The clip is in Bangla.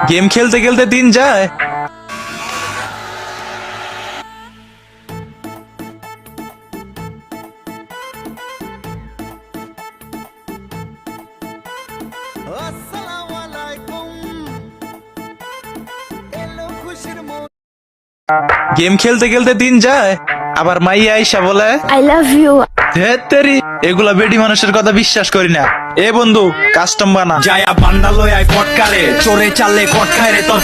গেম খেলতে খেলতে দিন যায়। গেম খেলতে খেলতে দিন যায়, আবার মাইয়া আইসা বলে I love you. ধেত্তেরি, এগুলা বেডি মানুষের কথা বিশ্বাস করি না। এ বন্ধু, কাস্টম বানা। যায়া বান্দা লই আই পটকারে চোরে চাললে কট খায় রে তোর